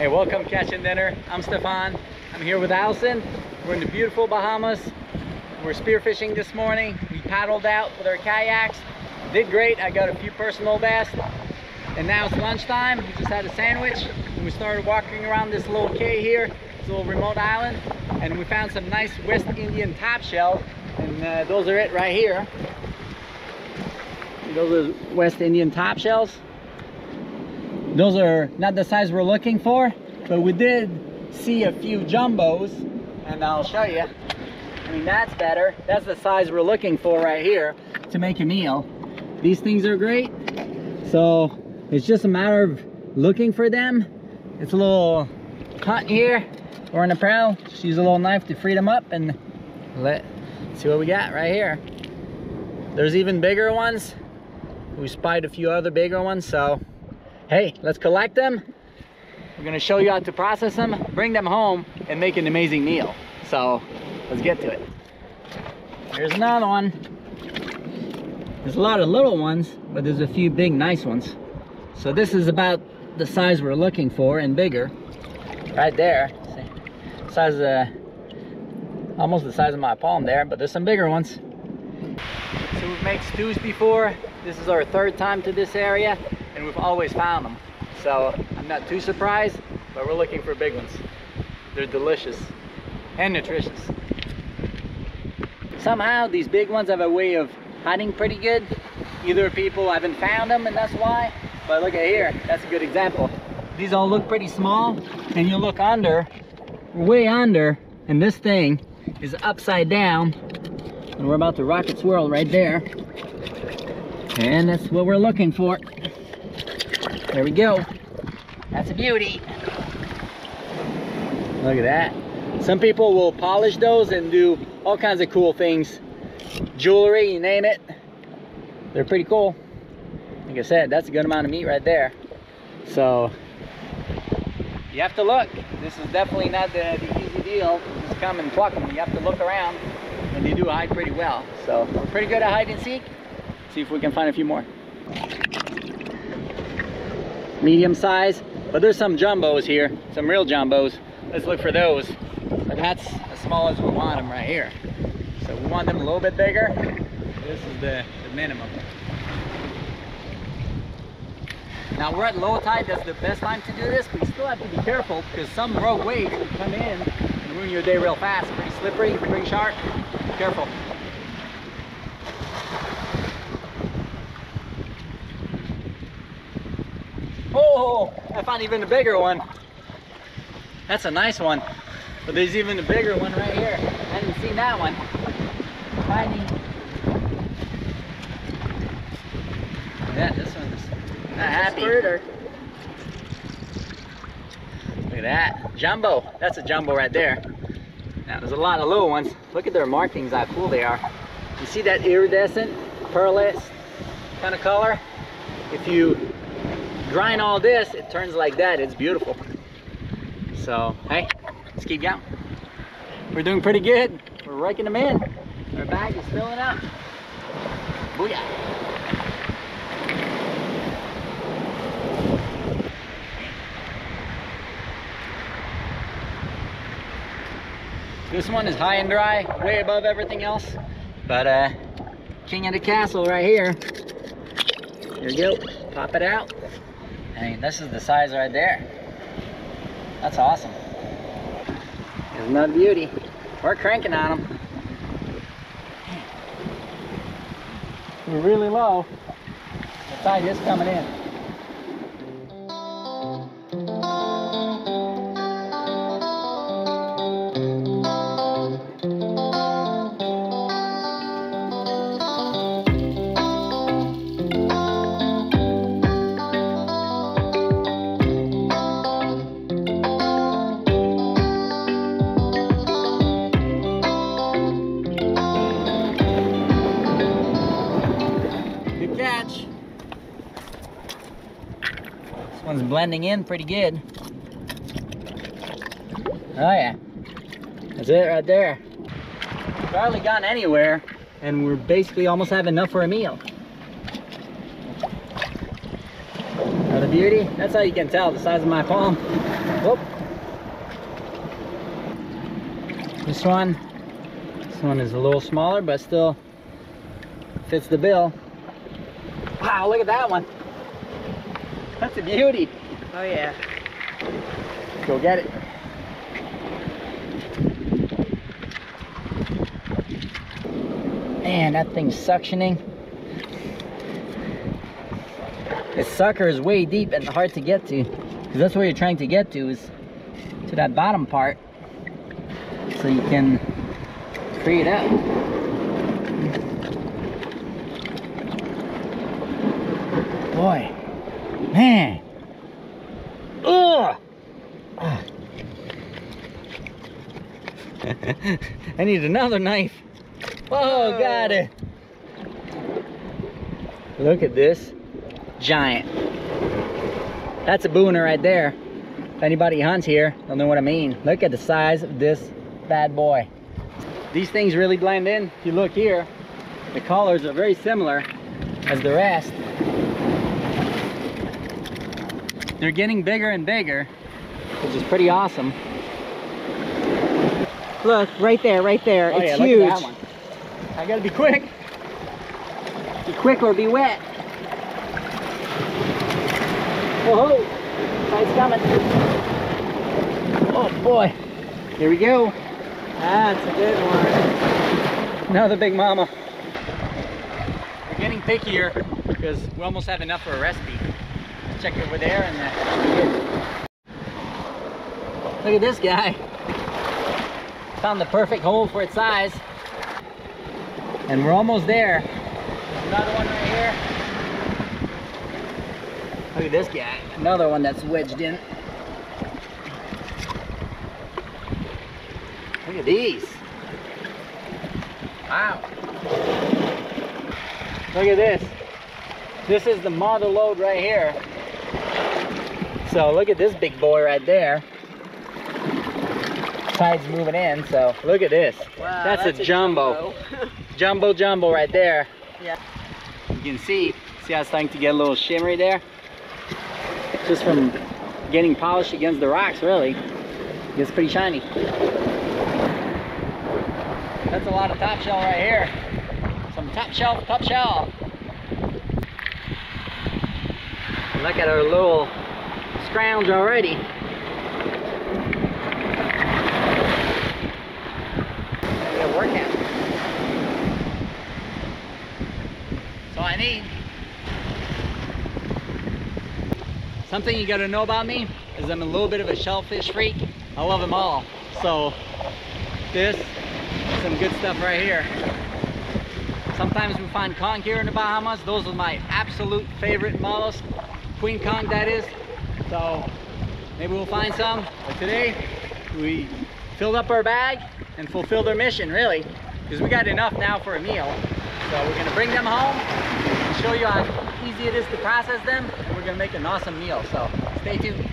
Hey, welcome Catching Dinner. I'm Stefan. I'm here with Allison. We're in the beautiful Bahamas. We're spearfishing this morning. We paddled out with our kayaks. Did great. I got a few personal bests. And now it's lunchtime. We just had a sandwich and we started walking around this little cay here. It's a little remote island. And we found some nice West Indian Topshell. And those are it right here. Those are West Indian Topshells. Those are not the size we're looking for, but we did see a few jumbos, and I'll show you. I mean, that's better. That's the size we're looking for right here to make a meal. These things are great. So it's just a matter of looking for them. It's a little hunt here. We're in a prow. Just use a little knife to free them up and let's see what we got right here. There's even bigger ones. We spied a few other bigger ones, so hey, let's collect them. We're gonna show you how to process them, bring them home, and make an amazing meal. So let's get to it. Here's another one. There's a lot of little ones, but there's a few big nice ones. So this is about the size we're looking for and bigger. Right there. See? Size almost the size of my palm there, but there's some bigger ones. So we've made stews before. This is our third time to this area, and we've always found them. So I'm not too surprised, but we're looking for big ones. They're delicious and nutritious. Somehow these big ones have a way of hiding pretty good. Either people haven't found them and that's why, but look at here, that's a good example. These all look pretty small, and you look under, way under, and this thing is upside down, and we're about to rocket swirl right there. And that's what we're looking for. There we go. That's a beauty. Look at that. Some people will polish those and do all kinds of cool things. Jewelry, you name it. They're pretty cool. Like I said, that's a good amount of meat right there. So you have to look. This is definitely not the easy deal. Just come and pluck them. You have to look around, and they do hide pretty well. So we're pretty good at hide and seek. See if we can find a few more. Medium size, but there's some jumbos here, some real jumbos. Let's look for those. But that's as small as we want them right here. So we want them a little bit bigger. This is the minimum. Now we're at low tide. That's the best time to do this, but you still have to be careful because some rogue waves will come in and ruin your day real fast. Pretty slippery, pretty sharp. Be careful. Oh, I found even a bigger one. That's a nice one. But there's even a bigger one right here. I hadn't seen that one. Tiny. Yeah, this one's not happy. Look at that. Jumbo. That's a jumbo right there. Now there's a lot of little ones. Look at their markings, how cool they are. You see that iridescent, pearlescent kind of color? If you grind all this, it turns like that. It's beautiful. So hey, let's keep going. We're doing pretty good. We're raking them in. Our bag is filling up. Booyah. This one is high and dry, way above everything else. But king of the castle right here. Here we go. Pop it out. I mean, this is the size right there. That's awesome. It's another beauty. We're cranking on them. We're really low. The tide is coming in. Catch. This one's blending in pretty good. Oh yeah, that's it right there. We've hardly gone anywhere, and we're basically almost have enough for a meal. Another beauty. That's how you can tell the size of my palm. Whoop. This one is a little smaller, but still fits the bill. Wow, look at that one. That's a beauty. Oh yeah. Go get it. Man, that thing's suctioning. This sucker is way deep and hard to get to, because that's where you're trying to get to, is to that bottom part, so you can free it up. Boy, man. Ugh. I need another knife. Whoa, got it. Look at this. Giant. That's a booner right there. If anybody hunts here, they'll know what I mean. Look at the size of this bad boy. These things really blend in. If you look here, the colors are very similar as the rest. They're getting bigger and bigger, which is pretty awesome. Look, right there, right there. Oh, it's yeah, huge. look at that one. I gotta be quick. Be quick or be wet. Whoa, tide's coming. Oh boy, here we go. That's a good one. Another big mama. We're getting pickier because we almost have enough for a recipe. Let's check over there and look at this guy. Found the perfect hole for its size. And we're almost there. There's another one right here. Look at this guy. Another one that's wedged in. Look at these. Wow. Look at this. This is the mother lode right here. So look at this big boy right there. Tide's moving in, so look at this. Wow, that's a jumbo. Jumbo right there. Yeah. You can see how it's starting to get a little shimmery there. Just from getting polished against the rocks, really. It gets pretty shiny. That's a lot of top shell right here. Some top shell. Look at our little scrounge already. Good workout. That's all I need. Something you gotta know about me is I'm a little bit of a shellfish freak. I love them all. So this is some good stuff right here. Sometimes we find conch here in the Bahamas. Those are my absolute favorite mollusk. Queen conch, that is. So maybe we'll find some. But today we filled up our bag and fulfilled our mission, really, because we got enough now for a meal. So we're gonna bring them home and show you how easy it is to process them, and we're gonna make an awesome meal. So stay tuned.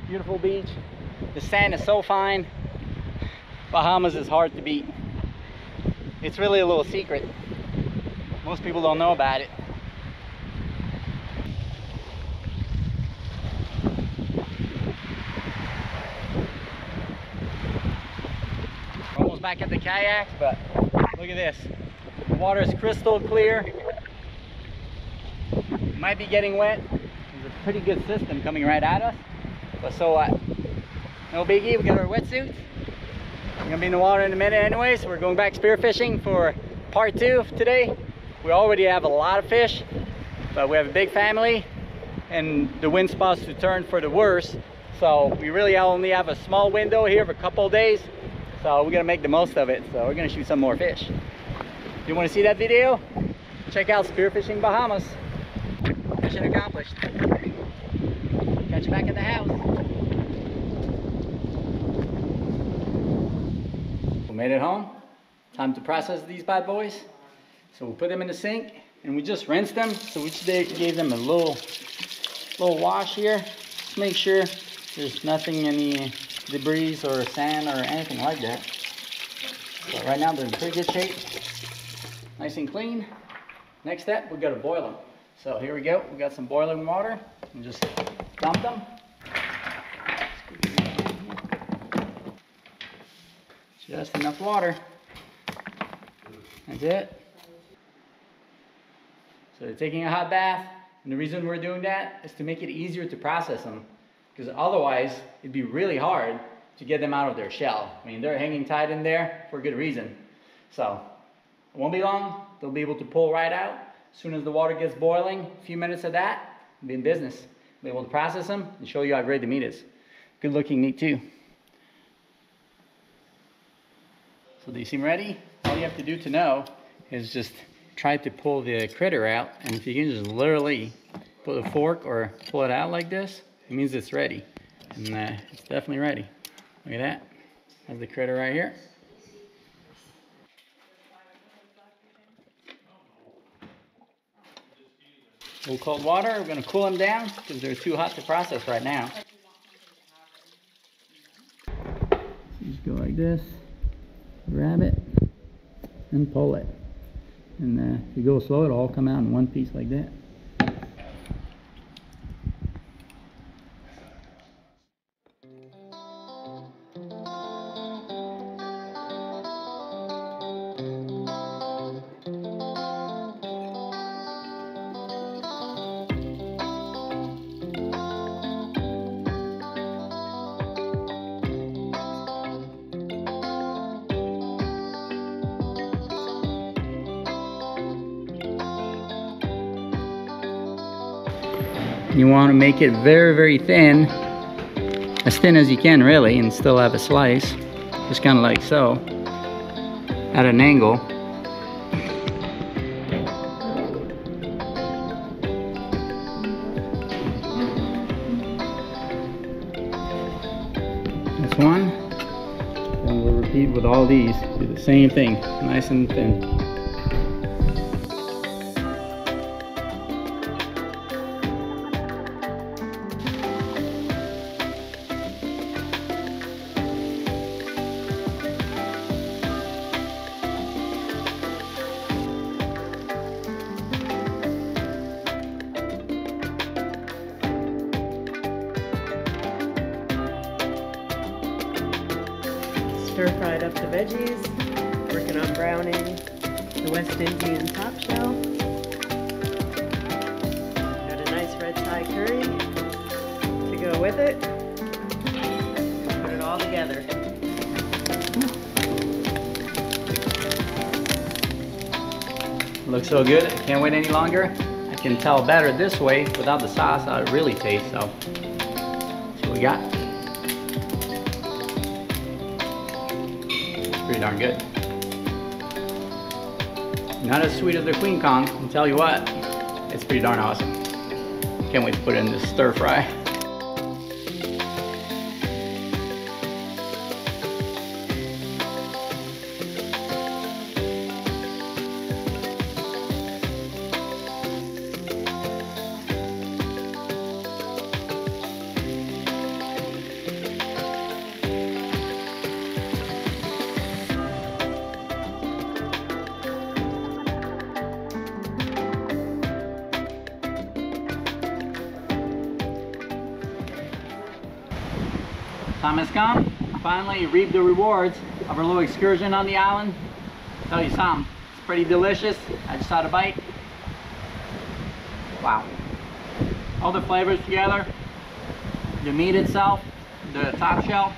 Beautiful beach. The sand is so fine. Bahamas is hard to beat. It's really a little secret. Most people don't know about it. We're almost back at the kayaks, but look at this. The water is crystal clear. Might be getting wet. There's a pretty good system coming right at us. But so what? No biggie, we got our wetsuits. We're gonna be in the water in a minute anyway, so we're going back spearfishing for part 2 today. We already have a lot of fish, but we have a big family and the wind's supposed to turn for the worse. So we really only have a small window here for a couple of days. So we're gonna make the most of it. So we're gonna shoot some more fish. If you wanna see that video, check out Spearfishing Bahamas. Mission accomplished. Catch you back at the house. We made it home. Time to process these bad boys. So we'll put them in the sink and we just rinse them. So we just gave them a little wash here. Just make sure there's nothing, any debris or sand or anything like that. So right now they're in pretty good shape. Nice and clean. Next step, we got to boil them. So here we go. We got some boiling water and just dump them. Just enough water. That's it. So they're taking a hot bath, and the reason we're doing that is to make it easier to process them, because otherwise it'd be really hard to get them out of their shell. I mean, they're hanging tight in there for a good reason. So it won't be long. They'll be able to pull right out. As soon as the water gets boiling, a few minutes of that, we'll be in business. We'll be able to process them and show you how great the meat is. Good looking meat too. So they seem ready. All you have to do to know is just try to pull the critter out, and if you can just literally put a fork or pull it out like this, it means it's ready. And it's definitely ready. Look at that. That's the critter right here. A little cold water. We're going to cool them down because they're too hot to process right now. So just go like this. Grab it and pull it, and if you go slow, it'll all come out in one piece like that. You want to make it very, very thin as you can really, and still have a slice, just kind of like so, at an angle. That's one, and we'll repeat with all these. Do the same thing, nice and thin. Stir-fried up the veggies, working on browning the West Indian Topshell. Got a nice red Thai curry to go with it. Put it all together. Looks so good. I can't wait any longer. I can tell better this way without the sauce how it really tastes. So that's what we got. Pretty darn good. Not as sweet as the Queen Kong, I'll tell you what, it's pretty darn awesome. Can't wait to put it in this stir fry. Time has come. Finally reap the rewards of our little excursion on the island. I'll tell you something, it's pretty delicious. I just had a bite. Wow. All the flavors together. The meat itself, the top shell,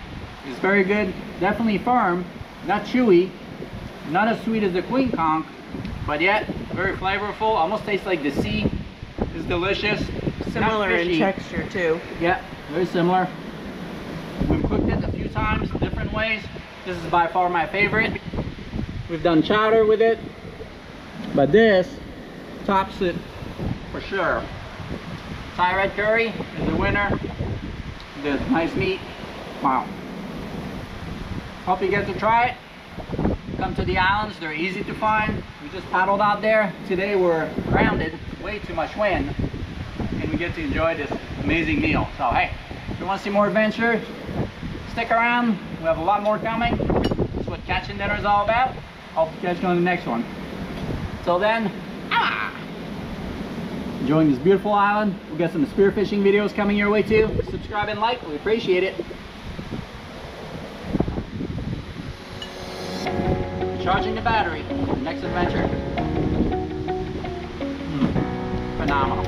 is very good. Definitely firm, not chewy, not as sweet as the Queen Kong, but yet very flavorful. Almost tastes like the sea. It's delicious. Similar in texture too. Yeah, very similar. We've cooked it a few times, different ways. This is by far my favorite. We've done chowder with it, but this tops it for sure. Thai red curry is the winner. The nice meat. Wow. Hope you get to try it. Come to the islands, they're easy to find. We just paddled out there. Today we're grounded, way too much wind, and we get to enjoy this amazing meal. So hey, if you want to see more adventure, stick around. We have a lot more coming. That's what catching dinner is all about. Hope to catch you on the next one. Till then, enjoying this beautiful island. We'll get some spearfishing videos coming your way too. Subscribe and like, we appreciate it. Charging the battery for the next adventure. Phenomenal.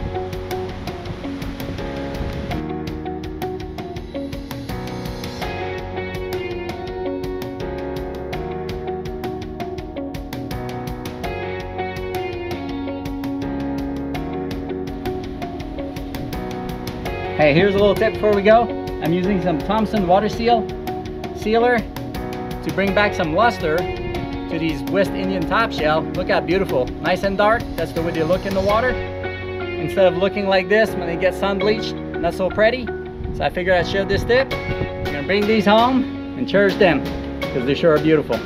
Hey, here's a little tip before we go. I'm using some Thompson water sealer to bring back some luster to these West Indian Topshell. Look how beautiful, nice and dark. That's the way they look in the water. Instead of looking like this when they get sun bleached, not so pretty. So I figured I'd share this tip. I'm gonna bring these home and cherish them because they sure are beautiful.